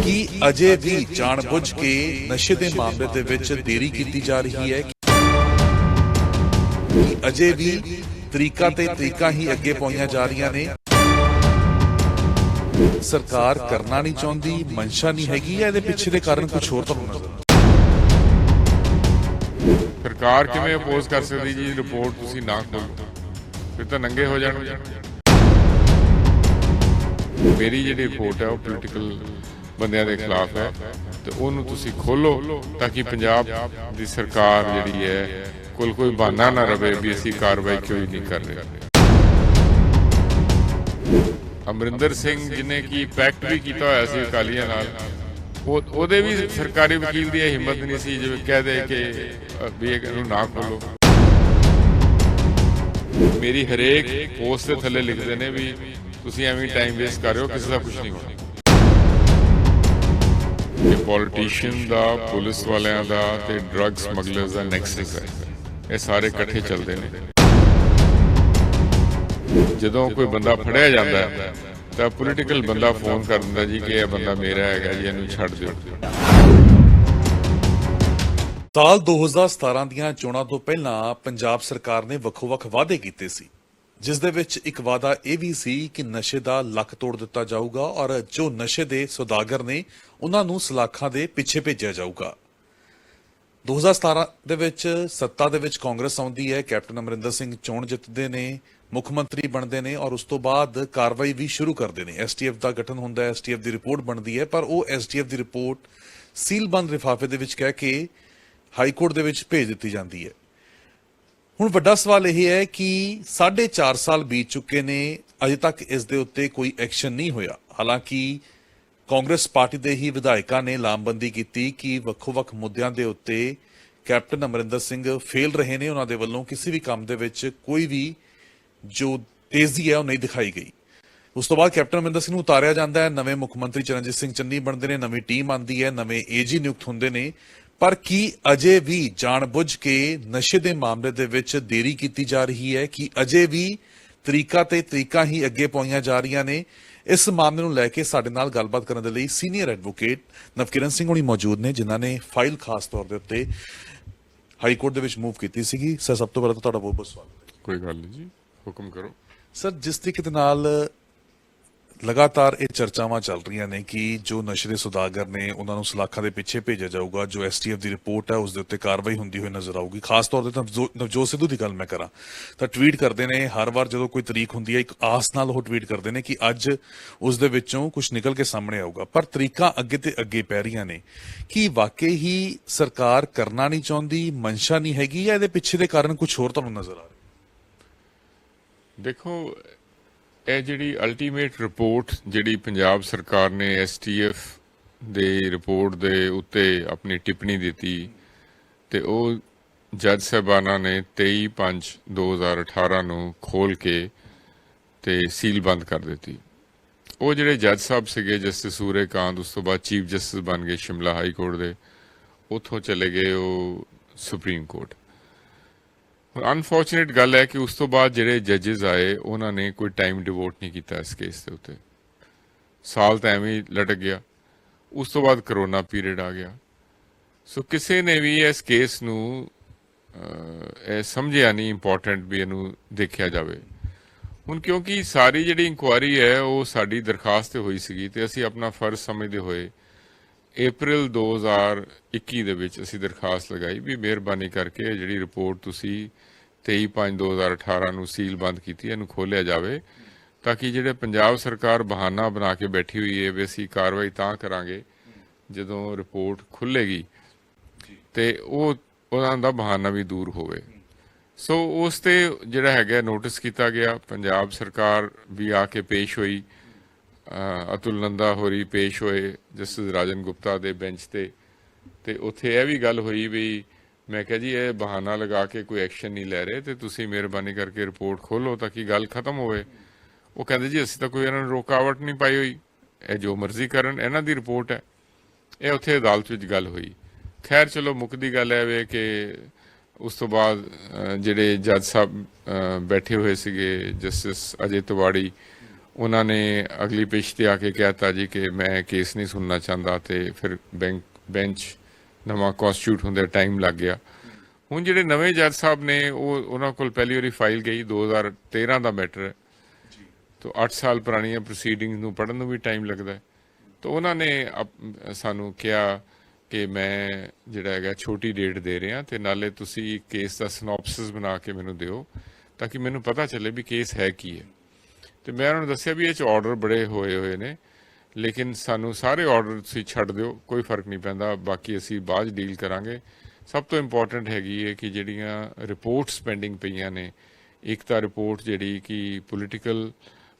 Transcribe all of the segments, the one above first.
ਕੀ ਅਜੇ ਵੀ ਜਾਣਬੁੱਝ ਕੇ ਨਸ਼ੇ ਦੇ ਮਾਮਲੇ ਦੇ ਵਿੱਚ ਦੇਰੀ ਕੀਤੀ ਜਾ ਰਹੀ ਹੈ? ਕਿ ਅਜੇ ਵੀ ਤਰੀਕਾਂ ਤੇ ਤਰੀਕਾਂ ਹੀ ਅੱਗੇ ਪਾਈਆਂ ਜਾ ਰਹੀਆਂ ਨੇ? ਸਰਕਾਰ ਕਰਨਾ ਨਹੀਂ ਚਾਹੁੰਦੀ, ਮਨਸ਼ਾ ਨਹੀਂ ਹੈਗੀ, ਜਾਂ ਇਹਦੇ ਪਿੱਛੇ ਦੇ ਕਾਰਨ ਕੁਝ ਹੋਰ ਤੁਹਾਨੂੰ ਨਜ਼ਰ? ਸਰਕਾਰ ਕਿਵੇਂ ਅਪੋਜ਼ ਕਰ ਸਕਦੀ ਜੀ? ਰਿਪੋਰਟ ਤੁਸੀਂ ਨਾ ਖੋਲੋ ਫਿਰ ਤਾਂ ਨੰਗੇ ਹੋ ਜਾਣਗੇ। ਮੇਰੀ ਜਿਹੜੀ ਰਿਪੋਰਟ ਹੈ ਉਹ ਪੋਲੀਟੀਕਲ ਬੰਦਿਆਂ ਦੇ ਖਿਲਾਫ ਹੈ ਤੇ ਉਹਨੂੰ ਤੁਸੀਂ ਖੋਲੋ ਤਾਂ ਕਿ ਪੰਜਾਬ ਦੀ ਸਰਕਾਰ ਜਿਹੜੀ ਹੈ ਕੋਈ ਬਹਾਨਾ ਨਾ ਰਵੇ ਵੀ ਅਸੀਂ ਕਾਰਵਾਈ ਕਿਉਂ ਨਹੀਂ ਕਰ ਰਹੇ। ਅਮਰਿੰਦਰ ਸਿੰਘ ਜਿਹਨੇ ਕੀ ਪੈਕਟ ਵੀ ਕੀਤਾ ਹੋਇਆ ਸੀ ਅਕਾਲੀਆਂ ਨਾਲ, ਉਹਦੇ ਵੀ ਸਰਕਾਰੀ ਵਕੀਲ ਦੀ ਹਿੰਮਤ ਨਹੀਂ ਸੀ ਜਿਵੇਂ ਕਹਿ ਦੇ ਕਿ ਵੀ ਇਹਨੂੰ ਨਾ ਖੋਲੋ। ਮੇਰੀ ਹਰੇਕ ਪੋਸਟ ਦੇ ਥੱਲੇ ਲਿਖਦੇ ਨੇ ਵੀ ਤੁਸੀਂ ਐਵੇਂ ਟਾਈਮ ਵੇਸਟ ਕਰ ਰਹੇ ਹੋ, ਕਿਸੇ ਦਾ ਕੁਝ ਨਹੀਂ ਹੋਣਾ। ਇਹ ਪੋਲੀਟੀਸ਼ੀਅਨ ਦਾ, ਪੁਲਿਸ ਵਾਲਿਆਂ ਦਾ ਤੇ ਡਰੱਗ ਸਮਗਲਰਸ ਦਾ ਨੈਕਸਸ ਹੈ। ਇਹ ਸਾਰੇ ਇਕੱਠੇ ਚੱਲਦੇ ਨੇ। ਜਦੋਂ ਕੋਈ ਬੰਦਾ ਫੜਿਆ ਜਾਂਦਾ ਹੈ ਤਾਂ ਪੋਲੀਟੀਕਲ ਬੰਦਾ ਫੋਨ ਕਰ ਦਿੰਦਾ ਜੀ ਕਿ ਇਹ ਬੰਦਾ ਮੇਰਾ ਹੈਗਾ ਜੀ, ਇਹਨੂੰ ਛੱਡ ਦਿਓ। ਸਾਲ 2017 ਦੀਆਂ ਚੋਣਾਂ ਤੋਂ ਪਹਿਲਾਂ ਪੰਜਾਬ ਸਰਕਾਰ ਨੇ ਵੱਖੋ-ਵੱਖ ਵਾਅਦੇ ਕੀਤੇ ਸੀ, ਜਿਸ ਦੇ ਵਿੱਚ ਇੱਕ ਵਾਅਦਾ ਇਹ ਵੀ ਸੀ ਕਿ ਨਸ਼ੇ ਦਾ ਲੱਕ ਤੋੜ ਦਿੱਤਾ ਜਾਊਗਾ ਔਰ ਜੋ ਨਸ਼ੇ ਦੇ ਸੌਦਾਗਰ ਨੇ ਉਹਨਾਂ ਨੂੰ ਸਲਾਖਾਂ ਦੇ ਪਿੱਛੇ ਭੇਜਿਆ ਜਾਊਗਾ। 2017 ਦੇ ਵਿੱਚ ਸੱਤਾ ਦੇ ਵਿੱਚ ਕਾਂਗਰਸ ਆਉਂਦੀ ਹੈ, ਕੈਪਟਨ ਅਮਰਿੰਦਰ ਸਿੰਘ ਚੋਣ ਜਿੱਤਦੇ ਨੇ, ਮੁੱਖ ਮੰਤਰੀ ਬਣਦੇ ਨੇ ਔਰ ਉਸ ਤੋਂ ਬਾਅਦ ਕਾਰਵਾਈ ਵੀ ਸ਼ੁਰੂ ਕਰਦੇ ਨੇ। ਐਸਟੀਐਫ ਦਾ ਗਠਨ ਹੁੰਦਾ ਹੈ, ਐਸਟੀਐਫ ਦੀ ਰਿਪੋਰਟ ਬਣਦੀ ਹੈ, ਪਰ ਉਹ ਐਸਟੀਐਫ ਦੀ ਰਿਪੋਰਟ ਸੀਲਬੰਦ ਲਿਫਾਫੇ ਦੇ ਵਿੱਚ ਕਹਿ ਕੇ ਹਾਈ ਕੋਰਟ ਦੇ ਵਿੱਚ ਭੇਜ ਦਿੱਤੀ ਜਾਂਦੀ ਹੈ। ਹੁਣ ਵੱਡਾ ਸਵਾਲ ਇਹ ਹੈ ਕਿ 4.5 ਸਾਲ ਬੀਤ ਚੁੱਕੇ ਨੇ, ਅਜੇ ਤੱਕ ਇਸ ਦੇ ਉੱਤੇ ਕੋਈ ਐਕਸ਼ਨ ਨਹੀਂ ਹੋਇਆ। ਹਾਲਾਂਕਿ ਕਾਂਗਰਸ ਪਾਰਟੀ ਦੇ ਹੀ ਵਿਧਾਇਕਾਂ ਨੇ ਲਾਮਬੰਦੀ ਕੀਤੀ ਕਿ ਵੱਖੋ-ਵੱਖ ਮੁੱਦਿਆਂ ਦੇ ਉੱਤੇ ਕੈਪਟਨ ਅਮਰਿੰਦਰ ਸਿੰਘ ਫੇਲ ਰਹੇ ਨੇ, ਉਹਨਾਂ ਦੇ ਵੱਲੋਂ ਕਿਸੇ ਵੀ ਕੰਮ ਦੇ ਵਿੱਚ ਕੋਈ ਵੀ ਜੋ ਤੇਜ਼ੀ ਹੈ ਉਹ ਨਹੀਂ ਦਿਖਾਈ ਗਈ। ਉਸ ਤੋਂ ਬਾਅਦ ਕੈਪਟਨ ਅਮਰਿੰਦਰ ਸਿੰਘ ਨੂੰ ਉਤਾਰਿਆ ਜਾਂਦਾ ਹੈ, ਨਵੇਂ ਮੁੱਖ ਮੰਤਰੀ ਚਰਨਜੀਤ ਸਿੰਘ ਚੰਨੀ ਬਣਦੇ ਨੇ, ਨਵੀਂ ਟੀਮ ਆਉਂਦੀ ਹੈ, ਨਵੇਂ ਏਜੀ ਨਿਯੁਕਤ ਹੁੰਦੇ ਨੇ, ਪਰ ਕੀ ਅਜੇ ਵੀ ਜਾਣਬੁੱਝ ਕੇ ਨਸ਼ੇ ਦੇ ਮਾਮਲੇ ਦੇ ਵਿੱਚ ਦੇਰੀ ਕੀਤੀ ਜਾ ਰਹੀ ਹੈ? ਕਿ ਅਜੇ ਵੀ ਤਰੀਕਾਂ ਤੇ ਤਰੀਕਾਂ ਹੀ ਅੱਗੇ ਪਾਈਆਂ ਜਾ ਰਹੀਆਂ ਨੇ? ਇਸ ਮਾਮਲੇ ਨੂੰ ਲੈ ਕੇ ਸਾਡੇ ਨਾਲ ਗੱਲਬਾਤ ਕਰਨ ਦੇ ਲਈ ਸੀਨੀਅਰ ਐਡਵੋਕੇਟ ਨਵਕਿਰਨ ਸਿੰਘ ਹੋਣੀ ਮੌਜੂਦ ਨੇ, ਜਿਨ੍ਹਾਂ ਨੇ ਫਾਈਲ ਖਾਸ ਤੌਰ ਦੇ ਉੱਤੇ ਹਾਈ ਕੋਰਟ ਦੇ ਵਿੱਚ ਮੂਵ ਕੀਤੀ ਸੀਗੀ। ਸਰ, ਸਭ ਤੋਂ ਪਹਿਲਾਂ ਤਾਂ ਤੁਹਾਡਾ ਬਹੁਤ ਬਹੁਤ ਸਵਾਗਤ ਹੈ। ਕੋਈ ਗੱਲ ਨਹੀਂ ਜੀ, ਹੁਕਮ ਕਰੋ। ਸਰ, ਜਿਸ ਤਰੀਕੇ ਦੇ ਨਾਲ ਲਗਾਤਾਰ ਇਹ ਚਰਚਾਵਾਂ ਚੱਲ ਰਹੀਆਂ ਨੇ ਕਿ ਜੋ ਨਸ਼ੇ ਦੇ ਸੌਦਾਗਰ ਨੇ ਉਹਨਾਂ ਨੂੰ ਸਲਾਖਾਂ ਦੇ ਪਿੱਛੇ ਭੇਜਿਆ ਜਾਊਗਾ, ਜੋ ਐਸਟੀਐਫ ਦੀ ਰਿਪੋਰਟ ਹੈ ਉਸ ਦੇ ਉੱਤੇ ਕਾਰਵਾਈ ਹੁੰਦੀ ਹੋਈ ਨਜ਼ਰ ਆਊਗੀ। ਖਾਸ ਤੌਰ ਤੇ ਤਾਂ ਨਵਜੋਤ ਸਿੱਧੂ ਦੀ ਗੱਲ ਮੈਂ ਕਰਾਂ ਤਾਂ ਟਵੀਟ ਕਰਦੇ ਨੇ ਹਰ ਵਾਰ ਜਦੋਂ ਕੋਈ ਤਰੀਕ ਹੁੰਦੀ ਹੈ, ਇੱਕ ਆਸ ਨਾਲ ਉਹ ਟਵੀਟ ਕਰਦੇ ਨੇ ਕਿ ਅੱਜ ਉਸ ਦੇ ਵਿੱਚੋਂ ਕੁਝ ਨਿਕਲ ਕੇ ਸਾਹਮਣੇ ਆਊਗਾ, ਪਰ ਤਰੀਕਾਂ ਅੱਗੇ ਤੇ ਅੱਗੇ ਪੈ ਰਹੀਆਂ ਨੇ। ਕੀ ਵਾਕਈ ਹੀ ਸਰਕਾਰ ਕਰਨਾ ਨਹੀਂ ਚਾਹੁੰਦੀ, ਮਨਸ਼ਾ ਨਹੀਂ ਹੈਗੀ, ਜਾਂ ਇਹਦੇ ਪਿੱਛੇ ਦੇ ਕਾਰਨ ਕੁਝ ਹੋਰ ਤੁਹਾਨੂੰ ਨਜ਼ਰ ਆ ਰਿਹਾ? ਦੇਖੋ, ਇਹ ਜਿਹੜੀ ਅਲਟੀਮੇਟ ਰਿਪੋਰਟ ਜਿਹੜੀ ਪੰਜਾਬ ਸਰਕਾਰ ਨੇ ਐਸਟੀਐਫ ਦੇ ਰਿਪੋਰਟ ਦੇ ਉੱਤੇ ਆਪਣੀ ਟਿੱਪਣੀ ਦਿੱਤੀ ਤੇ ਉਹ ਜੱਜ ਸਾਹਿਬਾਨਾਂ ਨੇ 23/5/2018 ਨੂੰ ਖੋਲ ਕੇ ਤੇ ਸੀਲ ਬੰਦ ਕਰ ਦਿੱਤੀ। ਉਹ ਜਿਹੜੇ ਜੱਜ ਸਾਹਿਬ ਸੀਗੇ ਜਸਟਿਸ ਸੂਰਯਕਾਂਤ, ਉਸ ਤੋਂ ਬਾਅਦ ਚੀਫ ਜਸਟਿਸ ਬਣ ਗਏ ਸ਼ਿਮਲਾ ਹਾਈ ਕੋਰਟ ਦੇ, ਉੱਥੋਂ ਚਲੇ ਗਏ ਉਹ ਸੁਪਰੀਮ ਕੋਰਟ। ਅਨਫੋਰਚੂਨੇਟ ਗੱਲ ਹੈ ਕਿ ਉਸ ਤੋਂ ਬਾਅਦ ਜਿਹੜੇ ਜੱਜਿਸ ਆਏ ਉਹਨਾਂ ਨੇ ਕੋਈ ਟਾਈਮ ਡਿਵੋਟ ਨਹੀਂ ਕੀਤਾ ਇਸ ਕੇਸ ਦੇ ਉੱਤੇ। ਸਾਲ ਤਾਂ ਐਵੇਂ ਹੀ ਲਟਕ ਗਿਆ। ਉਸ ਤੋਂ ਬਾਅਦ ਕਰੋਨਾ ਪੀਰੀਅਡ ਆ ਗਿਆ, ਸੋ ਕਿਸੇ ਨੇ ਵੀ ਇਸ ਕੇਸ ਨੂੰ ਇਹ ਸਮਝਿਆ ਨਹੀਂ ਇੰਪੋਰਟੈਂਟ ਵੀ ਇਹਨੂੰ ਦੇਖਿਆ ਜਾਵੇ। ਹੁਣ ਕਿਉਂਕਿ ਸਾਰੀ ਜਿਹੜੀ ਇਨਕੁਆਇਰੀ ਹੈ ਉਹ ਸਾਡੀ ਦਰਖਾਸਤ ਤੇ ਹੋਈ ਸੀਗੀ ਤੇ ਅਸੀਂ ਆਪਣਾ ਫਰਜ਼ ਸਮਝਦੇ ਹੋਏ April 2021 ਦੇ ਵਿੱਚ ਅਸੀਂ ਦਰਖਾਸਤ ਲਗਾਈ ਵੀ ਮਿਹਰਬਾਨੀ ਕਰਕੇ ਜਿਹੜੀ ਰਿਪੋਰਟ ਤੁਸੀਂ 23/5/2018 ਨੂੰ ਸੀਲ ਬੰਦ ਕੀਤੀ ਇਹਨੂੰ ਖੋਲ੍ਹਿਆ ਜਾਵੇ, ਤਾਂ ਕਿ ਜਿਹੜੇ ਪੰਜਾਬ ਸਰਕਾਰ ਬਹਾਨਾ ਬਣਾ ਕੇ ਬੈਠੀ ਹੋਈ ਹੈ ਵੀ ਅਸੀਂ ਕਾਰਵਾਈ ਤਾਂ ਕਰਾਂਗੇ ਜਦੋਂ ਰਿਪੋਰਟ ਖੁੱਲ੍ਹੇਗੀ ਤੇ ਉਹਨਾਂ ਦਾ ਬਹਾਨਾ ਵੀ ਦੂਰ ਹੋਵੇ। ਸੋ ਉਸ ਤੇ ਜਿਹੜਾ ਹੈਗਾ ਨੋਟਿਸ ਕੀਤਾ ਗਿਆ। ਪੰਜਾਬ ਸਰਕਾਰ ਵੀ ਆ ਕੇ ਪੇਸ਼ ਹੋਈ, ਅਤੁਲ ਨੰਦਾ ਹੋਰੀ ਪੇਸ਼ ਹੋਏ ਜਸਟਿਸ ਰਾਜਨ ਗੁਪਤਾ ਦੇ ਬੈਂਚ ਤੇ ਉੱਥੇ ਇਹ ਵੀ ਗੱਲ ਹੋਈ ਵੀ ਮੈਂ ਕਿਹਾ ਜੀ ਇਹ ਬਹਾਨਾ ਲਗਾ ਕੇ ਕੋਈ ਐਕਸ਼ਨ ਨਹੀਂ ਲੈ ਰਹੇ ਤੇ ਤੁਸੀਂ ਮਿਹਰਬਾਨੀ ਕਰਕੇ ਰਿਪੋਰਟ ਖੋਲੋ ਤਾਂ ਕਿ ਗੱਲ ਖਤਮ ਹੋਵੇ। ਉਹ ਕਹਿੰਦੇ ਜੀ ਅਸੀਂ ਤਾਂ ਕੋਈ ਇਹਨਾਂ ਨੂੰ ਰੁਕਾਵਟ ਨਹੀਂ ਪਾਈ ਹੋਈ, ਇਹ ਜੋ ਮਰਜ਼ੀ ਕਰਨ, ਇਹਨਾਂ ਦੀ ਰਿਪੋਰਟ ਹੈ। ਇਹ ਉੱਥੇ ਅਦਾਲਤ ਵਿੱਚ ਗੱਲ ਹੋਈ। ਖੈਰ ਚਲੋ ਮੁੱਕਦੀ ਗੱਲ ਹੈ ਵੇ ਕਿ ਉਸ ਤੋਂ ਬਾਅਦ ਜਿਹੜੇ ਜੱਜ ਸਾਹਿਬ ਬੈਠੇ ਹੋਏ ਸੀਗੇ ਜਸਟਿਸ ਅਜੇ ਤਿਵਾੜੀ, ਉਹਨਾਂ ਨੇ ਅਗਲੀ ਪੇਸ਼ ਤੇ ਆ ਕੇ ਕਹਿਤਾ ਜੀ ਕਿ ਮੈਂ ਕੇਸ ਨਹੀਂ ਸੁਣਨਾ ਚਾਹੁੰਦਾ, ਤੇ ਫਿਰ ਬੈਂਚ ਨਵਾਂ ਕਨਸਟੀਟਿਊਟ ਹੁੰਦੇ ਟਾਈਮ ਲੱਗ ਗਿਆ। ਹੁਣ ਜਿਹੜੇ ਨਵੇਂ ਜੱਜ ਸਾਹਿਬ ਨੇ ਉਹਨਾਂ ਕੋਲ ਪਹਿਲੀ ਵਾਰੀ ਫਾਈਲ ਗਈ 2013 ਦਾ ਮੈਟਰ ਹੈ, ਤਾਂ 8 ਸਾਲ ਪੁਰਾਣੀਆਂ ਪ੍ਰੋਸੀਡਿੰਗਸ ਨੂੰ ਪੜ੍ਹਨ ਨੂੰ ਵੀ ਟਾਈਮ ਲੱਗਦਾ ਹੈ। ਤਾਂ ਉਹਨਾਂ ਨੇ ਸਾਨੂੰ ਕਿਹਾ ਕਿ ਮੈਂ ਜਿਹੜਾ ਹੈਗਾ ਛੋਟੀ ਡੇਟ ਦੇ ਰਿਹਾ, ਤੇ ਨਾਲੇ ਤੁਸੀਂ ਕੇਸ ਦਾ ਸਿਨੋਪਸਿਸ ਬਣਾ ਕੇ ਮੈਨੂੰ ਦਿਓ ਤਾਂ ਕਿ ਮੈਨੂੰ ਪਤਾ ਚੱਲੇ ਵੀ ਕੇਸ ਹੈ ਕੀ ਹੈ। ਤੇ ਮੈਂ ਉਹਨਾਂ ਨੂੰ ਦੱਸਿਆ ਵੀ ਇਹ 'ਚ ਆਰਡਰ ਬੜੇ ਹੋਏ ਨੇ, ਲੇਕਿਨ ਸਾਨੂੰ ਸਾਰੇ ਆਰਡਰ ਤੁਸੀਂ ਛੱਡ ਦਿਓ, ਕੋਈ ਫਰਕ ਨਹੀਂ ਪੈਂਦਾ, ਬਾਕੀ ਅਸੀਂ ਬਾਅਦ ਡੀਲ ਕਰਾਂਗੇ। ਸਭ ਤੋਂ ਇੰਪੋਰਟੈਂਟ ਹੈਗੀ ਹੈ ਕਿ ਜਿਹੜੀਆਂ ਰਿਪੋਰਟਸ ਪੈਂਡਿੰਗ ਪਈਆਂ ਨੇ, ਇੱਕ ਤਾਂ ਰਿਪੋਰਟ ਜਿਹੜੀ ਕਿ ਪੋਲੀਟੀਕਲ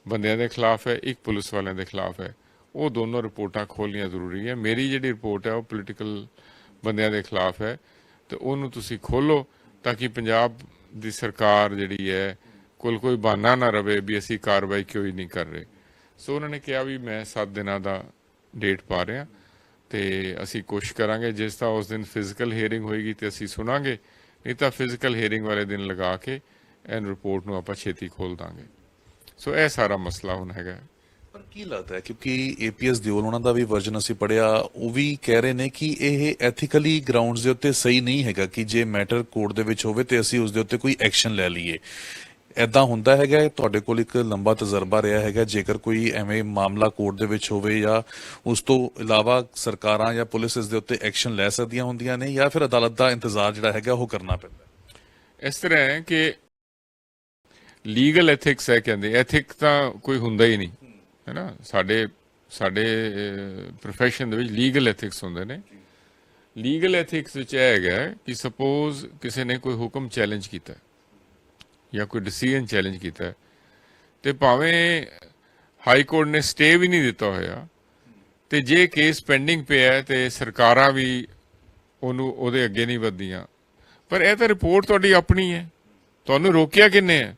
ਬੰਦਿਆਂ ਦੇ ਖਿਲਾਫ ਹੈ, ਇੱਕ ਪੁਲਿਸ ਵਾਲਿਆਂ ਦੇ ਖਿਲਾਫ ਹੈ, ਉਹ ਦੋਨੋਂ ਰਿਪੋਰਟਾਂ ਖੋਲ੍ਹਣੀਆਂ ਜ਼ਰੂਰੀ ਹੈ। ਮੇਰੀ ਜਿਹੜੀ ਰਿਪੋਰਟ ਹੈ ਉਹ ਪੋਲੀਟੀਕਲ ਬੰਦਿਆਂ ਦੇ ਖਿਲਾਫ ਹੈ, ਤੇ ਉਹਨੂੰ ਤੁਸੀਂ ਖੋਲ੍ਹੋ ਤਾਂ ਕਿ ਪੰਜਾਬ ਦੀ ਸਰਕਾਰ ਜਿਹੜੀ ਹੈ ਕੋਲ ਕੋਈ ਬਹਾਨਾ ਨਾ ਰਵੇ ਵੀ ਅਸੀਂ ਕਾਰਵਾਈ ਕਿਉਂ ਹੀ ਨਹੀਂ ਕਰ ਰਹੇ। ਸੋ ਉਹਨਾਂ ਨੇ ਕਿਹਾ ਵੀ ਮੈਂ 7 ਦਿਨਾਂ ਦਾ ਡੇਟ ਪਾ ਰਿਹਾ, ਤੇ ਅਸੀਂ ਕੋਸ਼ਿਸ਼ ਕਰਾਂਗੇ ਜਿਸ ਤਰ੍ਹਾਂ ਉਸ ਦਿਨ ਫਿਜ਼ੀਕਲ ਹੀਅਰਿੰਗ ਹੋਏਗੀ ਤੇ ਅਸੀਂ ਸੁਣਾਂਗੇ, ਨਹੀਂ ਤਾਂ ਫਿਜ਼ੀਕਲ ਹੀਅਰਿੰਗ ਵਾਲੇ ਦਿਨ ਲਗਾ ਕੇ ਐਨ ਰਿਪੋਰਟ ਨੂੰ ਆਪਾਂ ਛੇਤੀ ਖੋਲ ਦਾਂਗੇ। ਸੋ ਇਹ ਸਾਰਾ ਮਸਲਾ ਹੁਣ ਹੈਗਾ। ਪਰ ਕੀ ਲੱਗਦਾ ਹੈ, ਕਿਉਂਕਿ ਏਪੀਐਸ ਦਿਓਲ ਉਹਨਾਂ ਦਾ ਵੀ ਵਰਜਨ ਅਸੀਂ ਪੜਿਆ, ਉਹ ਵੀ ਕਹਿ ਰਹੇ ਨੇ ਕਿ ਇਹ ਐਥੀਕਲੀ ਗਰਾਊਂਡਸ ਦੇ ਉੱਤੇ ਸਹੀ ਨਹੀਂ ਹੈਗਾ ਕਿ ਜੇ ਮੈਟਰ ਕੋਰਟ ਦੇ ਵਿੱਚ ਹੋਵੇ ਤੇ ਅਸੀਂ ਉਸ ਦੇ ਉੱਤੇ ਕੋਈ ਐਕਸ਼ਨ ਲੈ ਲਈਏ। ਐਦਾਂ ਹੁੰਦਾ ਹੈਗਾ? ਤੁਹਾਡੇ ਕੋਲ ਇੱਕ ਲੰਬਾ ਤਜਰਬਾ ਰਿਹਾ ਹੈਗਾ, ਜੇਕਰ ਕੋਈ ਐਵੇਂ ਮਾਮਲਾ ਕੋਰਟ ਦੇ ਵਿੱਚ ਹੋਵੇ ਜਾਂ ਉਸ ਤੋਂ ਇਲਾਵਾ ਸਰਕਾਰਾਂ ਜਾਂ ਪੁਲਿਸ ਇਸ ਦੇ ਉੱਤੇ ਐਕਸ਼ਨ ਲੈ ਸਕਦੀਆਂ ਹੁੰਦੀਆਂ ਨੇ, ਜਾਂ ਫਿਰ ਅਦਾਲਤ ਦਾ ਇੰਤਜ਼ਾਰ ਜਿਹੜਾ ਹੈਗਾ ਉਹ ਕਰਨਾ ਪੈਂਦਾ? ਇਸ ਤਰ੍ਹਾਂ ਹੈ ਕਿ ਲੀਗਲ ਐਥਿਕਸ ਹੈ, ਕਹਿੰਦੇ ਐਥਿਕ ਤਾਂ ਕੋਈ ਹੁੰਦਾ ਹੀ ਨਹੀਂ ਹੈ ਨਾ। ਸਾਡੇ ਪ੍ਰੋਫੈਸ਼ਨ ਦੇ ਵਿੱਚ ਲੀਗਲ ਐਥਿਕਸ ਹੁੰਦੇ ਨੇ। ਲੀਗਲ ਐਥਿਕਸ ਵਿੱਚ ਇਹ ਹੈਗਾ ਕਿ ਸਪੋਜ਼ ਕਿਸੇ ਨੇ ਕੋਈ ਹੁਕਮ ਚੈਲੰਜ ਕੀਤਾ ਜਾਂ ਕੋਈ ਡਿਸੀਜਨ ਚੈਲੰਜ ਕੀਤਾ, ਤੇ ਭਾਵੇਂ ਹਾਈ ਕੋਰਟ ਨੇ ਸਟੇ ਵੀ ਨਹੀਂ ਦਿੱਤਾ ਹੋਇਆ, ਤੇ ਜੇ ਕੇਸ ਪੈਂਡਿੰਗ ਪਿਆ ਤੇ ਸਰਕਾਰਾਂ ਵੀ ਉਹਦੇ ਅੱਗੇ ਨਹੀਂ ਵਧਦੀਆਂ, ਪਰ ਇਹ ਤਾਂ ਰਿਪੋਰਟ ਤੁਹਾਡੀ ਆਪਣੀ ਹੈ, ਤੁਹਾਨੂੰ ਰੋਕਿਆ ਕਿੰਨੇ ਹੈ?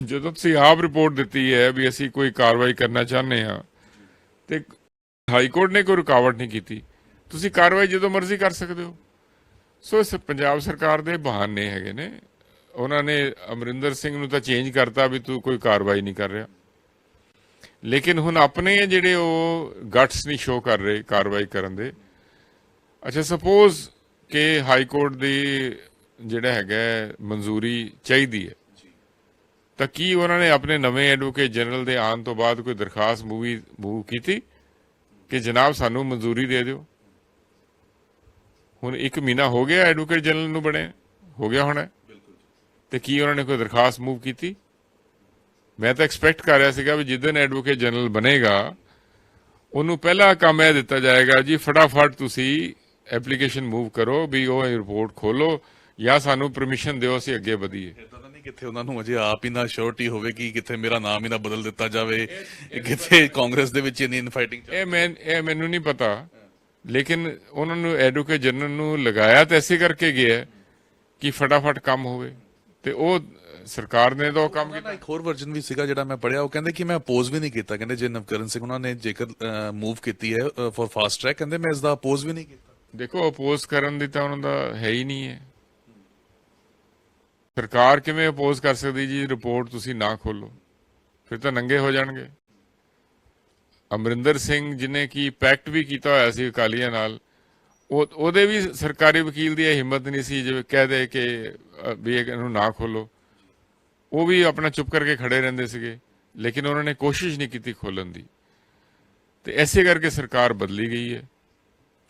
ਜਦੋਂ ਤੁਸੀਂ ਆਪ ਰਿਪੋਰਟ ਦਿੱਤੀ ਹੈ ਵੀ ਅਸੀਂ ਕੋਈ ਕਾਰਵਾਈ ਕਰਨਾ ਚਾਹੁੰਦੇ ਹਾਂ, ਤੇ ਹਾਈ ਕੋਰਟ ਨੇ ਕੋਈ ਰੁਕਾਵਟ ਨਹੀਂ ਕੀਤੀ, ਤੁਸੀਂ ਕਾਰਵਾਈ ਜਦੋਂ ਮਰਜ਼ੀ ਕਰ ਸਕਦੇ ਹੋ। ਸੋ ਇਸ ਪੰਜਾਬ ਸਰਕਾਰ ਦੇ ਬਹਾਨੇ ਹੈਗੇ ਨੇ। ਉਹਨਾਂ ਨੇ ਅਮਰਿੰਦਰ ਸਿੰਘ ਨੂੰ ਤਾਂ ਚੇਂਜ ਕਰਤਾ ਵੀ ਤੂੰ ਕੋਈ ਕਾਰਵਾਈ ਨਹੀਂ ਕਰ ਰਿਹਾ, ਲੇਕਿਨ ਹੁਣ ਆਪਣੇ ਜਿਹੜੇ ਉਹ ਗਟਸ ਨਹੀਂ ਸ਼ੋ ਕਰ ਰਹੇ ਕਾਰਵਾਈ ਕਰਨ ਦੇ। ਅੱਛਾ, ਸਪੋਜ਼ ਕਿ ਹਾਈ ਕੋਰਟ ਦੀ ਜਿਹੜਾ ਹੈਗਾ ਮਨਜ਼ੂਰੀ ਚਾਹੀਦੀ ਹੈ, ਤਾਂ ਕੀ ਉਹਨਾਂ ਨੇ ਆਪਣੇ ਨਵੇਂ ਐਡਵੋਕੇਟ ਜਨਰਲ ਦੇ ਆਉਣ ਤੋਂ ਬਾਅਦ ਕੋਈ ਦਰਖਾਸਤ ਮੂਵ ਕੀਤੀ ਕਿ ਜਨਾਬ ਸਾਨੂੰ ਮਨਜ਼ੂਰੀ ਦੇ ਦਿਓ? ਹੁਣ 1 ਮਹੀਨਾ ਹੋ ਗਿਆ ਐਡਵੋਕੇਟ ਜਨਰਲ ਨੂੰ ਬਣੇ, ਹੋ ਗਿਆ ਹੋਣਾ, ਤੇ ਕੀ ਉਹਨਾਂ ਨੇ ਕੋਈ ਦਰਖਾਸਤ ਮੂਵ ਕੀਤੀ? ਮੈਂ ਤਾਂ ਐਕਸਪੈਕਟ ਕਰ ਰਿਹਾ ਸੀਗਾ ਵੀ ਜਿੱਦਣ ਐਡਵੋਕੇਟ ਜਨਰਲ ਬਣੇਗਾ ਉਹਨੂੰ ਪਹਿਲਾ ਕੰਮ ਇਹ ਦਿੱਤਾ ਜਾਏਗਾ, ਜੀ ਫਟਾਫਟ ਤੁਸੀਂ ਐਪਲੀਕੇਸ਼ਨ ਮੂਵ ਕਰੋ ਵੀ ਉਹ ਰਿਪੋਰਟ ਖੋਲੋ ਜਾਂ ਸਾਨੂੰ ਪਰਮਿਸ਼ਨ ਦਿਓ ਅਸੀਂ ਅੱਗੇ ਵਧੀਏ। ਕਿੱਥੇ ਉਹਨਾਂ ਨੂੰ ਅਜੇ ਆਪ ਹੀ ਨਾ ਸ਼ੋਰਟੀ ਹੋਵੇ ਕਿ ਕਿੱਥੇ ਮੇਰਾ ਨਾਮ ਹੀ ਨਾ ਬਦਲ ਦਿੱਤਾ ਜਾਵੇ, ਕਿੱਥੇ ਕਾਂਗਰਸ ਦੇ ਵਿੱਚ ਇੰਨੀ ਇਨਫਾਈਟਿੰਗ। ਇਹ ਮੈਨੂੰ ਨਹੀਂ ਪਤਾ, ਲੇਕਿਨ ਉਹਨਾਂ ਨੂੰ ਐਡਵੋਕੇਟ ਜਨਰਲ ਨੂੰ ਲਗਾਇਆ ਤਾਂ ਐਸੇ ਕਰਕੇ ਗਿਆ ਕਿ ਫਟਾਫਟ ਕੰਮ ਹੋਵੇ, ਤੇ ਉਹ ਸਰਕਾਰ ਨੇ ਤਾਂ ਉਹ ਕੰਮ ਕੀਤਾ। ਇੱਕ ਹੋਰ ਵਰਜਨ ਵੀ ਸੀਗਾ ਜਿਹੜਾ ਮੈਂ ਪੜਿਆ, ਉਹ ਕਹਿੰਦੇ ਕਿ ਮੈਂ ਅਪੋਜ਼ ਵੀ ਨਹੀਂ ਕੀਤਾ, ਕਹਿੰਦੇ ਜੇ ਨਵਕਰਨ ਸਿੰਘ ਉਹਨਾਂ ਨੇ ਜੇਕਰ ਮੂਵ ਕੀਤੀ ਹੈ ਫॉर ਫਾਸਟ ਟਰੈਕ, ਕਹਿੰਦੇ ਮੈਂ ਇਸ ਦਾ ਅਪੋਜ਼ ਵੀ ਨਹੀਂ ਕੀਤਾ। ਦੇਖੋ, ਅਪੋਜ਼ ਕਰਨ ਦੀ ਤਾਂ ਉਹਨਾਂ ਦਾ ਹੈ ਹੀ ਨਹੀਂ ਹੈ। ਸਰਕਾਰ ਕਿਵੇਂ ਅਪੋਜ਼ ਕਰ ਸਕਦੀ ਜੀ? ਰਿਪੋਰਟ ਤੁਸੀਂ ਨਾ ਖੋਲੋ, ਫਿਰ ਤਾਂ ਨੰਗੇ ਹੋ ਜਾਣਗੇ। ਅਮਰਿੰਦਰ ਸਿੰਘ ਜਿਹਨੇ ਕੀ ਪੈਕਟ ਵੀ ਕੀਤਾ ਹੋਇਆ ਸੀ ਅਕਾਲੀਆਂ ਨਾਲ, ਉਹਦੇ ਵੀ ਸਰਕਾਰੀ ਵਕੀਲ ਦੀ ਇਹ ਹਿੰਮਤ ਨਹੀਂ ਸੀ ਜਿਵੇਂ ਕਹਿ ਦੇ ਕਿ ਵੀ ਇਹਨੂੰ ਨਾ ਖੋਲੋ। ਉਹ ਵੀ ਆਪਣਾ ਚੁੱਪ ਕਰਕੇ ਖੜੇ ਰਹਿੰਦੇ ਸੀਗੇ, ਲੇਕਿਨ ਉਹਨਾਂ ਨੇ ਕੋਸ਼ਿਸ਼ ਨਹੀਂ ਕੀਤੀ ਖੋਲਣ ਦੀ, ਤੇ ਐਸੇ ਕਰਕੇ ਸਰਕਾਰ ਬਦਲੀ ਗਈ ਹੈ।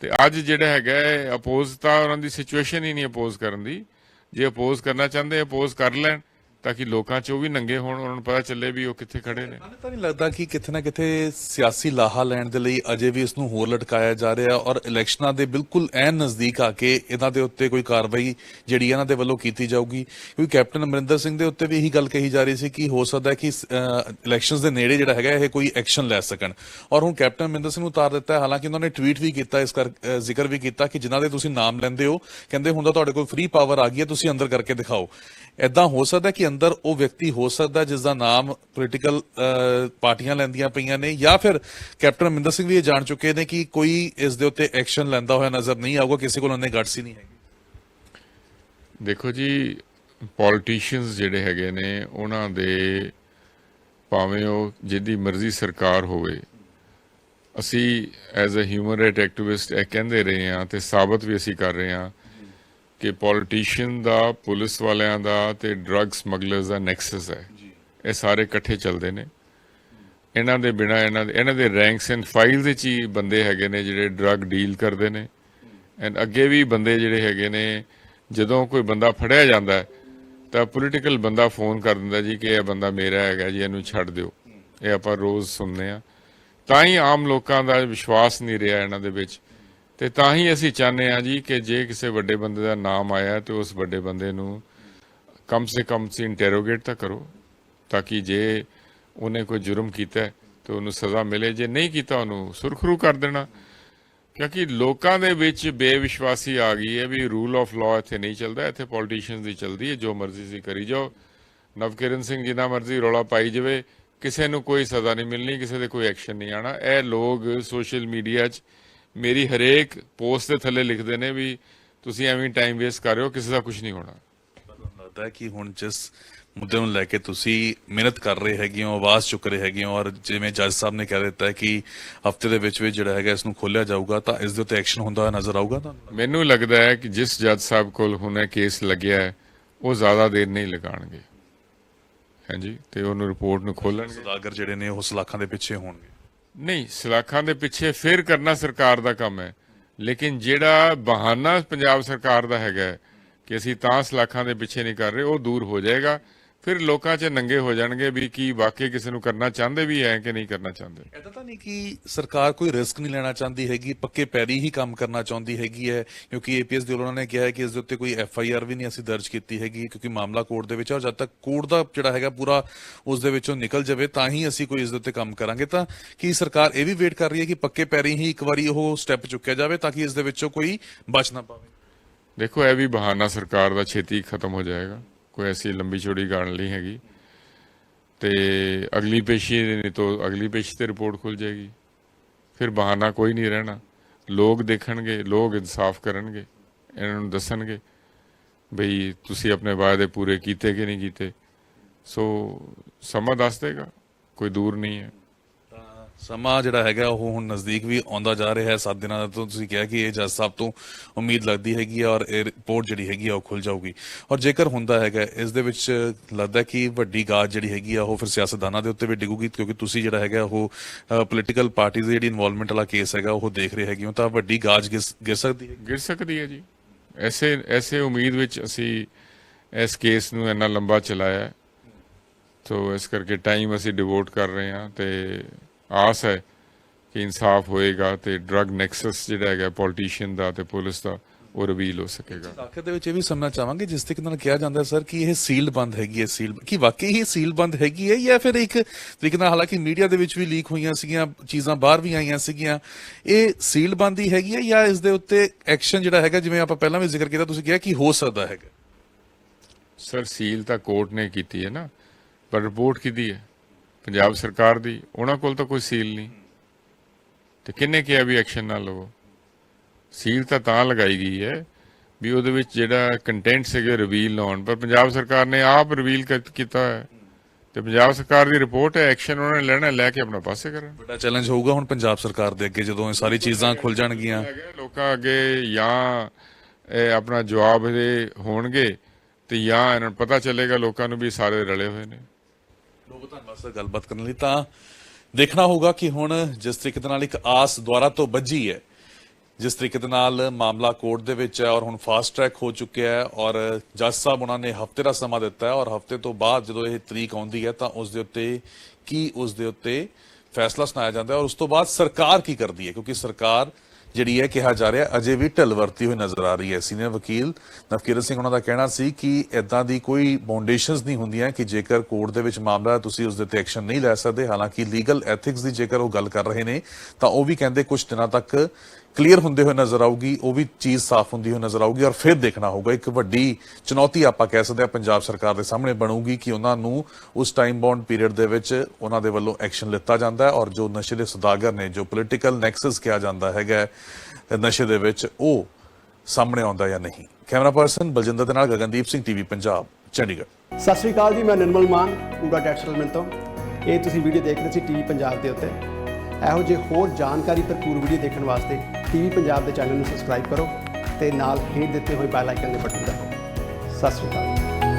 ਤੇ ਅੱਜ ਜਿਹੜਾ ਹੈਗਾ ਅਪੋਜ਼ ਤਾਂ ਉਹਨਾਂ ਦੀ ਸਿਚੁਏਸ਼ਨ ਹੀ ਨਹੀਂ ਅਪੋਜ਼ ਕਰਨ ਦੀ। ਜੇ ਅਪੋਜ਼ ਕਰਨਾ ਚਾਹੁੰਦੇ ਅਪੋਜ਼ ਕਰ ਲੈਣ ਤਾਂ ਕਿ ਲੋਕਾਂ 'ਚ ਉਹ ਵੀ ਨੰਗੇ ਹੋਣ, ਉਹਨਾਂ ਨੂੰ ਪਤਾ ਚੱਲੇ ਵੀ ਉਹ ਕਿੱਥੇ ਖੜੇ ਨੇ। ਤਾਂ ਨਹੀਂ ਲੱਗਦਾ ਕਿ ਕਿਤੇ ਨਾ ਕਿਤੇ ਸਿਆਸੀ ਲਾਹਾ ਲੈਣ ਦੇ ਲਈ ਅਜੇ ਵੀ ਇਸ ਨੂੰ ਹੋਰ ਲਟਕਾਇਆ ਜਾ ਰਿਹਾ, ਔਰ ਇਲੈਕਸ਼ਨਾਂ ਦੇ ਬਿਲਕੁਲ ਐਨ ਨਜ਼ਦੀਕ ਆ ਕੇ ਇਹਨਾਂ ਦੇ ਉੱਤੇ ਕੋਈ ਕਾਰਵਾਈ ਜਿਹੜੀ ਇਹਨਾਂ ਦੇ ਵੱਲੋਂ ਕੀਤੀ ਜਾਊਗੀ? ਕਿਉਂਕਿ ਕੈਪਟਨ ਅਮਰਿੰਦਰ ਸਿੰਘ ਦੇ ਉੱਤੇ ਵੀ ਇਹੀ ਗੱਲ ਕਹੀ ਜਾ ਰਹੀ ਸੀ ਕਿ ਹੋ ਸਕਦਾ ਕਿ ਇਲੈਕਸ਼ਨਸ ਦੇ ਨੇੜੇ ਜਿਹੜਾ ਹੈਗਾ ਇਹ ਕੋਈ ਐਕਸ਼ਨ ਲੈ ਸਕਣ, ਔਰ ਹੁਣ ਕੈਪਟਨ ਅਮਰਿੰਦਰ ਸਿੰਘ ਨੂੰ ਉਤਾਰ ਦਿੱਤਾ ਹੈ। ਹਾਲਾਂਕਿ ਉਹਨਾਂ ਨੇ ਟਵੀਟ ਵੀ ਕੀਤਾ, ਇਸ ਕਰ ਜ਼ਿਕਰ ਵੀ ਕੀਤਾ ਕਿ ਜਿਨ੍ਹਾਂ ਦੇ ਤੁਸੀਂ ਨਾਮ ਲੈਂਦੇ ਹੋ, ਕਹਿੰਦੇ ਹੁਣ ਤਾਂ ਤੁਹਾਡੇ ਕੋਲ ਫ੍ਰੀ ਪਾਵਰ ਆ ਗਈ ਹੈ, ਤੁਸੀਂ ਅੰਦਰ ਕਰਕੇ ਦਿਖਾਓ। ਏਦਾਂ ਹੋ ਸਕਦਾ ਕਿ ਅੰਦਰ ਉਹ ਵਿਅਕਤੀ ਹੋ ਸਕਦਾ ਜਿਸ ਦਾ ਨਾਮ ਪੋਲੀਟੀਕਲ ਪਾਰਟੀਆਂ ਲੈਂਦੀਆਂ ਪਈਆਂ ਨੇ, ਜਾਂ ਫਿਰ ਕੈਪਟਨ ਅਮਰਿੰਦਰ ਸਿੰਘ ਵੀ ਇਹ ਜਾਣ ਚੁੱਕੇ ਨੇ ਕਿ ਕੋਈ ਇਸ ਦੇ ਉੱਤੇ ਐਕਸ਼ਨ ਲੈਂਦਾ ਹੋਇਆ ਨਜ਼ਰ ਨਹੀਂ ਆਊਗਾ, ਕਿਸੇ ਕੋਲ ਉਹਨੇ ਗਟਸ ਹੀ ਨਹੀਂ ਹੈਗੀ। ਦੇਖੋ ਜੀ, ਪੋਲੀਟੀਸ਼ੀਅਨਸ ਜਿਹੜੇ ਹੈਗੇ ਨੇ ਉਹਨਾਂ ਦੇ ਭਾਵੇਂ ਉਹ ਜਿਹਦੀ ਮਰਜ਼ੀ ਸਰਕਾਰ ਹੋਵੇ, ਅਸੀਂ as a human right activist ਇਹ ਕਹਿੰਦੇ ਰਹੇ ਹਾਂ ਤੇ ਸਾਬਤ ਵੀ ਅਸੀਂ ਕਰ ਰਹੇ ਹਾਂ ਕਿ ਪੋਲੀਟੀਸ਼ੀਅਨ ਦਾ, ਪੁਲਿਸ ਵਾਲਿਆਂ ਦਾ ਤੇ ਡਰੱਗ ਸਮਗਲਰਸ ਦਾ ਨੈਕਸਸ ਹੈ। ਇਹ ਸਾਰੇ ਇਕੱਠੇ ਚੱਲਦੇ ਨੇ। ਇਹਨਾਂ ਦੇ ਬਿਨਾਂ ਇਹਨਾਂ ਦੇ ਰੈਂਕਸ ਐਂਡ ਫਾਈਲਸ ਵਿੱਚ ਹੀ ਬੰਦੇ ਹੈਗੇ ਨੇ ਜਿਹੜੇ ਡਰੱਗ ਡੀਲ ਕਰਦੇ ਨੇ। ਐਂਡ ਅੱਗੇ ਵੀ ਬੰਦੇ ਜਿਹੜੇ ਹੈਗੇ ਨੇ, ਜਦੋਂ ਕੋਈ ਬੰਦਾ ਫੜਿਆ ਜਾਂਦਾ ਹੈ ਤਾਂ ਪੋਲੀਟੀਕਲ ਬੰਦਾ ਫੋਨ ਕਰ ਦਿੰਦਾ ਜੀ ਕਿ ਇਹ ਬੰਦਾ ਮੇਰਾ ਹੈਗਾ ਜੀ, ਇਹਨੂੰ ਛੱਡ ਦਿਓ। ਇਹ ਆਪਾਂ ਰੋਜ਼ ਸੁਣਦੇ ਹਾਂ। ਤਾਂ ਹੀ ਆਮ ਲੋਕਾਂ ਦਾ ਵਿਸ਼ਵਾਸ ਨਹੀਂ ਰਿਹਾ ਇਹਨਾਂ ਦੇ ਵਿੱਚ, ਤੇ ਤਾਂ ਹੀ ਅਸੀਂ ਚਾਹੁੰਦੇ ਹਾਂ ਜੀ ਕਿ ਜੇ ਕਿਸੇ ਵੱਡੇ ਬੰਦੇ ਦਾ ਨਾਮ ਆਇਆ ਤੇ ਉਸ ਵੱਡੇ ਬੰਦੇ ਨੂੰ ਕਮ ਸੇ ਕਮ ਤੁਸੀਂ ਇੰਟਰੋਗੇਟ ਤਾਂ ਕਰੋ, ਤਾਂ ਕਿ ਜੇ ਉਹਨੇ ਕੋਈ ਜੁਰਮ ਕੀਤਾ ਤੇ ਉਹਨੂੰ ਸਜ਼ਾ ਮਿਲੇ, ਜੇ ਨਹੀਂ ਕੀਤਾ ਉਹਨੂੰ ਸੁਰਖਰੂ ਕਰ ਦੇਣਾ। ਕਿਉਂਕਿ ਲੋਕਾਂ ਦੇ ਵਿੱਚ ਬੇਵਿਸ਼ਵਾਸੀ ਆ ਗਈ ਹੈ ਵੀ ਰੂਲ ਆਫ ਲਾਅ ਇੱਥੇ ਨਹੀਂ ਚੱਲਦਾ, ਇੱਥੇ ਪੋਲੀਟੀਸ਼ੀਅਨਸ ਦੀ ਚੱਲਦੀ ਹੈ, ਜੋ ਮਰਜ਼ੀ ਸੀ ਕਰੀ ਜਾਓ। ਨਵਕਿਰਨ ਸਿੰਘ ਜਿੰਨਾ ਮਰਜ਼ੀ ਰੌਲਾ ਪਾਈ ਜਾਵੇ, ਕਿਸੇ ਨੂੰ ਕੋਈ ਸਜ਼ਾ ਨਹੀਂ ਮਿਲਣੀ, ਕਿਸੇ ਦੇ ਕੋਈ ਐਕਸ਼ਨ ਨਹੀਂ ਆਣਾ। ਇਹ ਲੋਕ ਸੋਸ਼ਲ ਮੀਡੀਆ 'ਚ ਮੇਰੀ ਹਰੇਕ ਪੋਸਟ ਦੇ ਥੱਲੇ ਲਿਖਦੇ ਨੇ ਵੀ ਤੁਸੀਂ ਐਵੇਂ ਟਾਈਮ ਵੇਸਟ ਕਰ ਰਹੇ ਹੋ, ਕਿਸੇ ਦਾ ਕੁਝ ਨਹੀਂ ਹੋਣਾ। ਲੱਗਦਾ ਹੈ ਕਿ ਹੁਣ ਜਿਸ ਮੁੱਦੇ ਨੂੰ ਲੈ ਕੇ ਤੁਸੀਂ ਮਿਹਨਤ ਕਰ ਰਹੇ ਹੈਗੇ ਹੋ, ਆਵਾਜ਼ ਚੁੱਕ ਰਹੇ ਹੈਗੇ ਹੋ, ਔਰ ਜਿਵੇਂ ਜੱਜ ਸਾਹਿਬ ਨੇ ਕਹਿ ਦਿੱਤਾ ਹੈ ਕਿ ਹਫਤੇ ਦੇ ਵਿੱਚ ਜਿਹੜਾ ਹੈਗਾ ਇਸ ਨੂੰ ਖੋਲਿਆ ਜਾਊਗਾ, ਤਾਂ ਇਸ ਦੇ ਉੱਤੇ ਐਕਸ਼ਨ ਹੁੰਦਾ ਨਜ਼ਰ ਆਊਗਾ ਤੁਹਾਨੂੰ? ਮੈਨੂੰ ਲੱਗਦਾ ਹੈ ਕਿ ਜਿਸ ਜੱਜ ਸਾਹਿਬ ਕੋਲ ਹੁਣ ਇਹ ਕੇਸ ਲੱਗਿਆ ਹੈ ਉਹ ਜ਼ਿਆਦਾ ਦੇਰ ਨਹੀਂ ਲਗਾਉਣਗੇ, ਹਾਂਜੀ, ਤੇ ਉਹਨੂੰ ਰਿਪੋਰਟ ਨੂੰ ਖੋਲਣਗੇ। ਸੌਦਾਗਰ ਜਿਹੜੇ ਨੇ ਉਹ ਸਲਾਖਾਂ ਦੇ ਪਿੱਛੇ ਹੋਣਗੇ? ਨਹੀਂ, ਸਲਾਖਾਂ ਦੇ ਪਿੱਛੇ ਫਿਰ ਕਰਨਾ ਸਰਕਾਰ ਦਾ ਕੰਮ ਹੈ, ਲੇਕਿਨ ਜਿਹੜਾ ਬਹਾਨਾ ਪੰਜਾਬ ਸਰਕਾਰ ਦਾ ਹੈਗਾ ਕਿ ਅਸੀਂ ਤਾਂ ਸਲਾਖਾਂ ਦੇ ਪਿੱਛੇ ਨਹੀਂ ਕਰ ਰਹੇ, ਉਹ ਦੂਰ ਹੋ ਜਾਏਗਾ। ਫਿਰ ਲੋਕਾਂ 'ਚ ਨੰਗੇ ਹੋ ਜਾਣਗੇ ਵੀ ਕੀ ਵਾਕਈ ਕਿਸੇ ਨੂੰ ਕਰਨਾ ਚਾਹੁੰਦੇ ਵੀ ਹੈ ਕਿ ਨਹੀਂ ਕਰਨਾ ਚਾਹੁੰਦੇ। ਇਹਦਾ ਤਾਂ ਨਹੀਂ ਕਿ ਸਰਕਾਰ ਕੋਈ ਰਿਸਕ ਨਹੀਂ ਲੈਣਾ ਚਾਹੁੰਦੀ ਹੈਗੀ, ਪੱਕੇ ਪੈਰੀ ਹੀ ਕੰਮ ਕਰਨਾ ਚਾਹੁੰਦੀ ਹੈਗੀ ਹੈ, ਕਿਉਂਕਿ ਏਪੀਐਸ ਦੇ ਉਹਨਾਂ ਨੇ ਕਿਹਾ ਹੈ ਕਿ ਇਸ ਦੇ ਉੱਤੇ ਕੋਈ ਐਫਆਈਆਰ ਵੀ ਨਹੀਂ ਅਸੀਂ ਦਰਜ ਕੀਤੀ ਹੈਗੀ, ਕਿਉਂਕਿ ਮਾਮਲਾ ਕੋਰਟ ਦੇ ਵਿੱਚ ਹੈ, ਔਰ ਜਦ ਤੱਕ ਕੋਰਟ ਦਾ ਜਿਹੜਾ ਹੈਗਾ ਪੂਰਾ ਉਸ ਦੇ ਵਿੱਚੋਂ ਨਿਕਲ ਜਾਵੇ ਤਾਂ ਹੀ ਅਸੀਂ ਕੋਈ ਇਸ ਦੇ ਉੱਤੇ ਕੰਮ ਕਰਾਂਗੇ। ਤਾਂ ਕੀ ਸਰਕਾਰ ਇਹ ਵੀ ਵੇਟ ਕਰ ਰਹੀ ਹੈ ਕਿ ਪੱਕੇ ਪੈਰੀ ਹੀ ਇੱਕ ਵਾਰੀ ਉਹ ਸਟੈਪ ਚੁੱਕਿਆ ਜਾਵੇ ਤਾਂ ਕਿ ਇਸ ਦੇ ਵਿੱਚੋਂ ਕੋਈ ਬਚ ਨਾ ਪਾਵੇ? ਦੇਖੋ, ਇਹ ਵੀ ਬਹਾਨਾ ਸਰਕਾਰ ਦਾ ਛੇਤੀ ਖਤਮ ਹੋ ਜਾਏਗਾ, ਕੋਈ ਐਸੀ ਲੰਬੀ ਚੌੜੀ ਗੱਲ ਨਹੀਂ ਹੈਗੀ। ਤੇ ਅਗਲੀ ਪੇਸ਼ੀ ਨਹੀਂ ਤਾਂ ਅਗਲੀ ਪੇਸ਼ੀ ਤੇ ਰਿਪੋਰਟ ਖੁੱਲ ਜਾਏਗੀ, ਫਿਰ ਬਹਾਨਾ ਕੋਈ ਨਹੀਂ ਰਹਿਣਾ। ਲੋਕ ਦੇਖਣਗੇ, ਲੋਕ ਇਨਸਾਫ ਕਰਨਗੇ, ਇਹਨਾਂ ਨੂੰ ਦੱਸਣਗੇ ਬਈ ਤੁਸੀਂ ਆਪਣੇ ਵਾਅਦੇ ਪੂਰੇ ਕੀਤੇ ਕਿ ਨਹੀਂ ਕੀਤੇ। ਸੋ ਸਮਾਂ ਦੱਸ ਦੇਗਾ, ਕੋਈ ਦੂਰ ਨਹੀਂ ਹੈ। ਸਮਾਂ ਜਿਹੜਾ ਹੈਗਾ ਉਹ ਹੁਣ ਨਜ਼ਦੀਕ ਵੀ ਆਉਂਦਾ ਜਾ ਰਿਹਾ ਹੈ। 7 ਦਿਨਾਂ ਦਾ ਤੋਂ ਤੁਸੀਂ ਕਿਹਾ ਕਿ ਇਹ ਜੱਜ ਸਾਹਿਬ ਤੋਂ ਉਮੀਦ ਲੱਗਦੀ ਹੈਗੀ ਹੈ ਔਰ ਇਹ ਰਿਪੋਰਟ ਜਿਹੜੀ ਹੈਗੀ ਆ ਉਹ ਖੁੱਲ ਜਾਊਗੀ। ਔਰ ਜੇਕਰ ਹੁੰਦਾ ਹੈਗਾ ਇਸ ਦੇ ਵਿੱਚ ਲੱਗਦਾ ਕਿ ਵੱਡੀ ਗਾਜ ਜਿਹੜੀ ਹੈਗੀ ਆ ਉਹ ਫਿਰ ਸਿਆਸਤਦਾਨਾਂ ਦੇ ਉੱਤੇ ਵੀ ਡਿੱਗੂਗੀ, ਕਿਉਂਕਿ ਤੁਸੀਂ ਜਿਹੜਾ ਹੈਗਾ ਉਹ ਪੋਲੀਟੀਕਲ ਪਾਰਟੀਜ਼ ਦੀ ਜਿਹੜੀ ਇਨਵੋਲਵਮੈਂਟ ਵਾਲਾ ਕੇਸ ਹੈਗਾ ਉਹ ਦੇਖ ਰਹੇ ਹੈਗੇ ਹੋ, ਤਾਂ ਵੱਡੀ ਗਾਜ ਗਿਰ ਸਕਦੀ ਹੈ? ਗਿਰ ਸਕਦੀ ਹੈ ਜੀ। ਐਸੇ ਉਮੀਦ ਵਿੱਚ ਅਸੀਂ ਇਸ ਕੇਸ ਨੂੰ ਇੰਨਾ ਲੰਬਾ ਚਲਾਇਆ, ਸੋ ਇਸ ਕਰਕੇ ਟਾਈਮ ਅਸੀਂ ਡਿਵੋਟ ਕਰ ਰਹੇ ਹਾਂ ਤੇ ਆਸ ਹੈ ਕਿ ਇਨਸਾਫ ਹੋਏਗਾ ਤੇ ਡਰੱਗ ਨੈਕਸਸ ਜਿਹੜਾ ਹੈਗਾ ਪੋਲੀਟੀਸ਼ੀਅਨ ਦਾ ਤੇ ਪੁਲਿਸ ਦਾ ਉਹ ਰਿਵੀਲ ਹੋ ਸਕੇਗਾ। ਆਖਿਰ ਦੇ ਵਿੱਚ ਇਹ ਵੀ ਸਮਝਣਾ ਚਾਹਾਂਗੇ, ਜਿਸ ਤਰੀਕੇ ਨਾਲ ਕਿਹਾ ਜਾਂਦਾ ਸਰ ਕਿ ਇਹ ਸੀਲਡ ਬੰਦ ਹੈਗੀ ਹੈ, ਕੀ ਵਾਕਈ ਹੀ ਸੀਲਡ ਬੰਦ ਹੈਗੀ ਹੈ ਜਾਂ ਫਿਰ ਇੱਕ ਤਰੀਕੇ ਨਾਲ, ਹਾਲਾਂਕਿ ਮੀਡੀਆ ਦੇ ਵਿੱਚ ਵੀ ਲੀਕ ਹੋਈਆਂ ਸੀਗੀਆਂ, ਚੀਜ਼ਾਂ ਬਾਹਰ ਵੀ ਆਈਆਂ ਸੀਗੀਆਂ, ਇਹ ਸੀਲਡ ਬੰਦ ਹੀ ਹੈਗੀ ਹੈ ਜਾਂ ਇਸ ਦੇ ਉੱਤੇ ਐਕਸ਼ਨ ਜਿਹੜਾ ਹੈਗਾ, ਜਿਵੇਂ ਆਪਾਂ ਪਹਿਲਾਂ ਵੀ ਜ਼ਿਕਰ ਕੀਤਾ, ਤੁਸੀਂ ਕਿਹਾ ਕਿ ਹੋ ਸਕਦਾ ਹੈਗਾ? ਸਰ, ਸੀਲ ਤਾਂ ਕੋਰਟ ਨੇ ਕੀਤੀ ਹੈ ਨਾ, ਪਰ ਰਿਪੋਰਟ ਕਿਹਦੀ ਹੈ? ਪੰਜਾਬ ਸਰਕਾਰ ਦੀ। ਉਹਨਾਂ ਕੋਲ ਤਾਂ ਕੋਈ ਸੀਲ ਨਹੀਂ, ਤੇ ਕਿਹਨੇ ਕਿਹਾ ਵੀ ਐਕਸ਼ਨ ਨਾ ਲਵੋ? ਸੀਲ ਤਾਂ ਲਗਾਈ ਗਈ ਹੈ ਵੀ ਉਹਦੇ ਵਿੱਚ ਜਿਹੜਾ ਕੰਟੈਂਟ ਸੀਗੇ ਰਿਵੀਲ ਨਾ ਹੋਣ, ਪਰ ਪੰਜਾਬ ਸਰਕਾਰ ਨੇ ਆਪ ਰਿਵੀਲ ਕੀਤਾ ਹੈ ਤੇ ਪੰਜਾਬ ਸਰਕਾਰ ਦੀ ਰਿਪੋਰਟ ਹੈ, ਐਕਸ਼ਨ ਉਹਨਾਂ ਨੇ ਲੈਣਾ, ਲੈ ਕੇ ਆਪਣਾ ਪਾਸੇ ਕਰਨ। ਵੱਡਾ ਚੈਲੰਜ ਹੋਊਗਾ ਹੁਣ ਪੰਜਾਬ ਸਰਕਾਰ ਦੇ ਅੱਗੇ ਜਦੋਂ ਇਹ ਸਾਰੀ ਚੀਜ਼ਾਂ ਖੁੱਲ ਜਾਣਗੀਆਂ ਲੋਕਾਂ ਅੱਗੇ, ਜਾਂ ਇਹ ਆਪਣਾ ਜਵਾਬ ਦੇ ਹੋਣਗੇ ਤੇ ਜਾਂ ਇਹਨਾਂ ਨੂੰ ਪਤਾ ਚੱਲੇਗਾ ਲੋਕਾਂ ਨੂੰ ਵੀ ਸਾਰੇ ਰਲੇ ਹੋਏ ਨੇ। ਬਹੁਤ ਧੰਨਵਾਦ ਸਰ ਗੱਲਬਾਤ ਕਰਨ ਲਈ। ਤਾਂ ਦੇਖਣਾ ਹੋਊਗਾ ਕਿ ਹੁਣ ਜਿਸ ਤਰੀਕੇ ਦੇ ਨਾਲ ਇੱਕ ਆਸ ਦੁਆਰਾ ਤੋਂ ਬੱਝੀ ਹੈ, ਜਿਸ ਤਰੀਕੇ ਦੇ ਨਾਲ ਮਾਮਲਾ ਕੋਰਟ ਦੇ ਵਿੱਚ ਹੈ ਔਰ ਹੁਣ ਫਾਸਟ ਟਰੈਕ ਹੋ ਚੁੱਕਿਆ ਹੈ ਔਰ ਜੱਜ ਸਾਹਿਬ ਉਹਨਾਂ ਨੇ ਹਫ਼ਤੇ ਦਾ ਸਮਾਂ ਦਿੱਤਾ ਹੈ, ਔਰ ਹਫ਼ਤੇ ਤੋਂ ਬਾਅਦ ਜਦੋਂ ਇਹ ਤਰੀਕ ਆਉਂਦੀ ਹੈ ਤਾਂ ਉਸ ਦੇ ਉੱਤੇ ਫੈਸਲਾ ਸੁਣਾਇਆ ਜਾਂਦਾ ਹੈ ਔਰ ਉਸ ਤੋਂ ਬਾਅਦ ਸਰਕਾਰ ਕੀ ਕਰਦੀ ਹੈ, ਕਿਉਂਕਿ ਸਰਕਾਰ ਜਿਹੜੀ ਹੈ ਕਿਹਾ ਜਾ ਰਿਹਾ ਅਜੇ ਵੀ ਢਿੱਲ ਵਰਤੀ ਹੋਈ ਨਜ਼ਰ ਆ ਰਹੀ ਹੈ। ਸੀਨੀਅਰ ਵਕੀਲ ਨਵਕਿਰਨ ਸਿੰਘ ਉਹਨਾਂ ਦਾ ਕਹਿਣਾ ਸੀ ਕਿ ਇਦਾਂ ਦੀ ਕੋਈ ਬਾਉਂਡੇਸ਼ਨਸ ਨਹੀਂ ਹੁੰਦੀਆਂ ਕਿ ਜੇਕਰ ਕੋਰਟ ਦੇ ਵਿੱਚ ਮਾਮਲਾ ਤੁਸੀਂ ਉਸ ਦੇ ਉੱਤੇ ਐਕਸ਼ਨ ਨਹੀਂ ਲੈ ਸਕਦੇ। ਹਾਲਾਂਕਿ ਲੀਗਲ ਐਥਿਕਸ ਦੀ ਜੇਕਰ ਉਹ ਗੱਲ ਕਰ ਰਹੇ ਨੇ ਤਾਂ ਉਹ ਵੀ ਕਹਿੰਦੇ ਕੁਝ ਦਿਨਾਂ ਤੱਕ ਕਲੀਅਰ ਹੁੰਦੇ ਹੋਏ ਨਜ਼ਰ ਆਊਗੀ, ਉਹ ਵੀ ਚੀਜ਼ ਸਾਫ਼ ਹੁੰਦੀ ਹੋਈ ਨਜ਼ਰ ਆਊਗੀ ਔਰ ਫਿਰ ਦੇਖਣਾ ਹੋਊਗਾ। ਇੱਕ ਵੱਡੀ ਚੁਣੌਤੀ ਆਪਾਂ ਕਹਿ ਸਕਦੇ ਹਾਂ ਪੰਜਾਬ ਸਰਕਾਰ ਦੇ ਸਾਹਮਣੇ ਬਣੂਗੀ ਕਿ ਉਹਨਾਂ ਨੂੰ ਉਸ ਟਾਈਮ ਬਾਉਂਡ ਪੀਰੀਅਡ ਦੇ ਵਿੱਚ ਉਹਨਾਂ ਦੇ ਵੱਲੋਂ ਐਕਸ਼ਨ ਲਿੱਤਾ ਜਾਂਦਾ ਹੈ ਔਰ ਜੋ ਨਸ਼ੇ ਦੇ ਸੁਦਾਗਰ ਨੇ, ਜੋ ਪੋਲੀਟੀਕਲ ਨੈਕਸਸ ਕਿਹਾ ਜਾਂਦਾ ਹੈਗਾ ਨਸ਼ੇ ਦੇ ਵਿੱਚ, ਉਹ ਸਾਹਮਣੇ ਆਉਂਦਾ ਜਾਂ ਨਹੀਂ। ਕੈਮਰਾ ਪਰਸਨ ਬਲਜਿੰਦਰ ਦੇ ਨਾਲ ਗਗਨਦੀਪ ਸਿੰਘ, ਟੀਵੀ ਪੰਜਾਬ, ਚੰਡੀਗੜ੍ਹ। ਸਤਿ ਸ਼੍ਰੀ ਅਕਾਲ ਜੀ, ਮੈਂ ਨਿਰਮਲ ਮਾਨ, ਪੂਰਾ ਟੈਕਸਟਾਈਲ ਮਿਲ ਤੋਂ। ਇਹ ਤੁਸੀਂ ਵੀਡੀਓ ਦੇਖ ਰਹੇ ਸੀ ਟੀਵੀ ਪੰਜਾਬ ਦੇ ਉੱਤੇ। ਇਹੋ ਜਿਹੇ ਹੋਰ ਜਾਣਕਾਰੀ ਭਰਪੂਰ ਵੀਡੀਓ ਦੇਖਣ ਵਾਸਤੇ ਟੀਵੀ ਪੰਜਾਬ ਦੇ ਚੈਨਲ ਨੂੰ ਸਬਸਕ੍ਰਾਈਬ ਕਰੋ ਤੇ ਨਾਲ ਹੇਠ ਦਿੱਤੇ ਹੋਏ ਬੈਲ ਆਈਕਨ ਦੇ ਬਟਨ ਦਬਾਓ। ਸਤਿ ਸ਼੍ਰੀ ਅਕਾਲ।